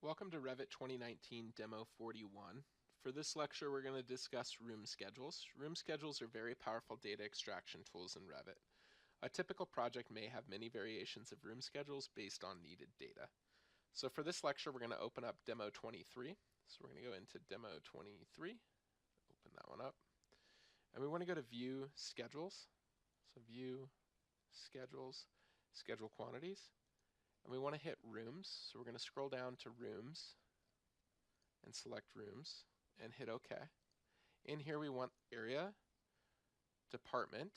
Welcome to Revit 2019 Demo 41. For this lecture, we're going to discuss room schedules. Room schedules are very powerful data extraction tools in Revit. A typical project may have many variations of room schedules based on needed data. So for this lecture, we're going to open up Demo 23. So we're going to go into Demo 23, open that one up. And we want to go to View Schedules. So View Schedules, Schedule Quantities. And we want to hit Rooms. So we're going to scroll down to Rooms and select Rooms and hit OK. In here we want Area, Department,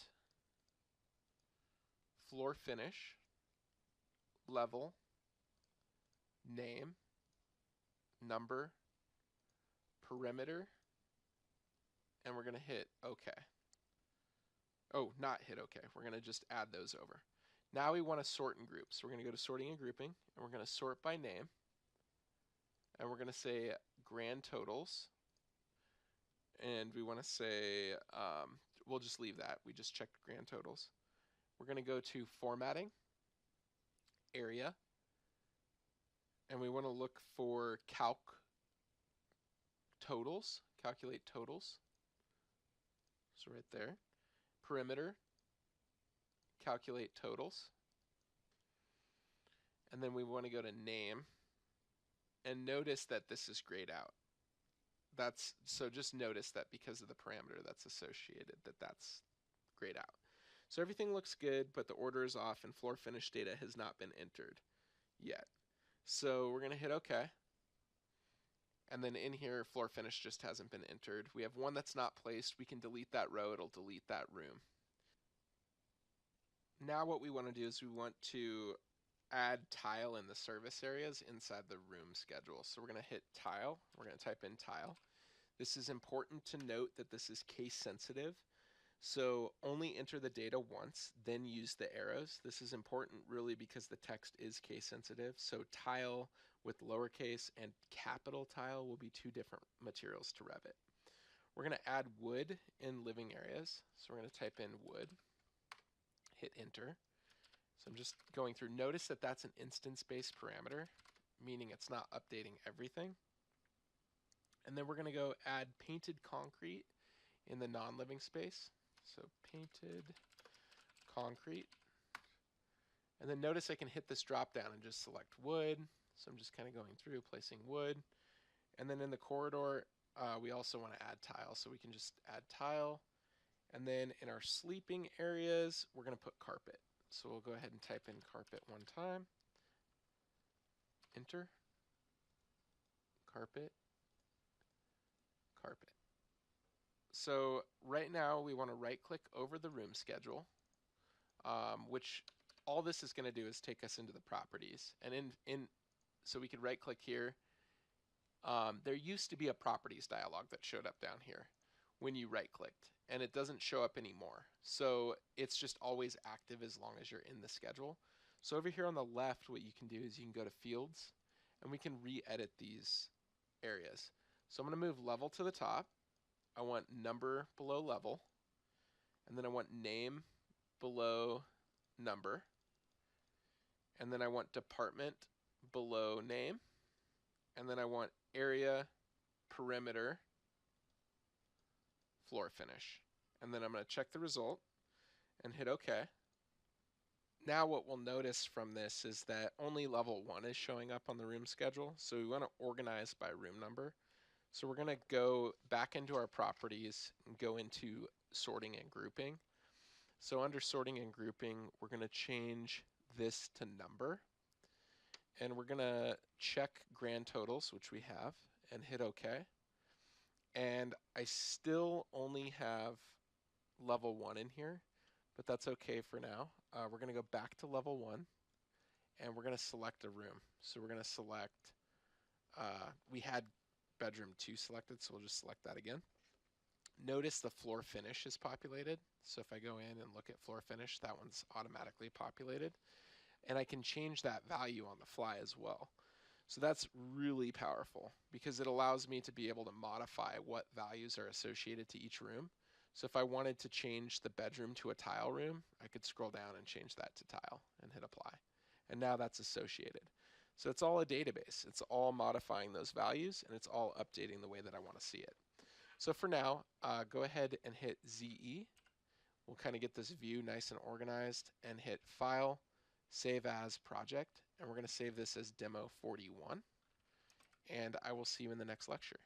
Floor Finish, Level, Name, Number, Perimeter, and we're going to hit OK. Oh, not hit OK. We're going to just add those over. Now we want to sort and group. So we're going to go to Sorting and Grouping, and we're going to sort by name. And we're going to say grand totals. And we want to say, we'll just leave that. We just checked grand totals. We're going to go to Formatting, Area, and we want to look for Calc Totals, Calculate Totals. So right there. Perimeter, Calculate Totals. And then we want to go to Name. And notice that this is grayed out. So just notice that because of the parameter that's associated, that's grayed out. So everything looks good, but the order is off and floor finish data has not been entered yet. So we're going to hit OK. And then in here, floor finish just hasn't been entered. We have one that's not placed. We can delete that row. It'll delete that room. Now what we want to do is we want to add tile in the service areas inside the room schedule. So we're going to hit Tile. We're going to type in Tile. This is important to note that this is case sensitive. So only enter the data once, then use the arrows. This is important really because the text is case sensitive. So tile with lowercase and capital tile will be two different materials to Revit. We're going to add wood in living areas. So we're going to type in wood, hit enter. So I'm just going through. Notice that that's an instance-based parameter, meaning it's not updating everything. And then we're going to go add painted concrete in the non-living space. So painted concrete. And then notice I can hit this drop down and just select wood. So I'm just kind of going through, placing wood. And then in the corridor, we also want to add tile. So we can just add tile. And then in our sleeping areas, we're going to put carpet. So we'll go ahead and type in carpet one time. Enter. Carpet. Carpet. So right now we want to right click over the room schedule, which all this is going to do is take us into the properties. And so we could right click here. There used to be a properties dialog that showed up down here when you right clicked, and it doesn't show up anymore. So it's just always active as long as you're in the schedule. So over here on the left, what you can do is you can go to fields and we can re-edit these areas. So I'm going to move level to the top. I want number below level, and then I want name below number, and then I want department below name, and then I want area, perimeter, floor finish. And then I'm going to check the result and hit OK. Now what we'll notice from this is that only level 1 is showing up on the room schedule, so we want to organize by room number. So we're going to go back into our properties and go into sorting and grouping. So under sorting and grouping, we're going to change this to number. And we're going to check grand totals, which we have, and hit OK. And I still only have level 1 in here, but that's OK for now. We're going to go back to level 1, and we're going to select a room. So we're going to select, we had bedroom 2 selected, so we'll just select that again. Notice the floor finish is populated. So if I go in and look at floor finish, that one's automatically populated. And I can change that value on the fly as well. So that's really powerful because it allows me to be able to modify what values are associated to each room. So if I wanted to change the bedroom to a tile room, I could scroll down and change that to tile and hit apply. And now that's associated. So it's all a database. It's all modifying those values, and it's all updating the way that I want to see it. So for now, go ahead and hit ZE. We'll kind of get this view nice and organized, and hit File, Save As Project, and we're going to save this as Demo41. And I will see you in the next lecture.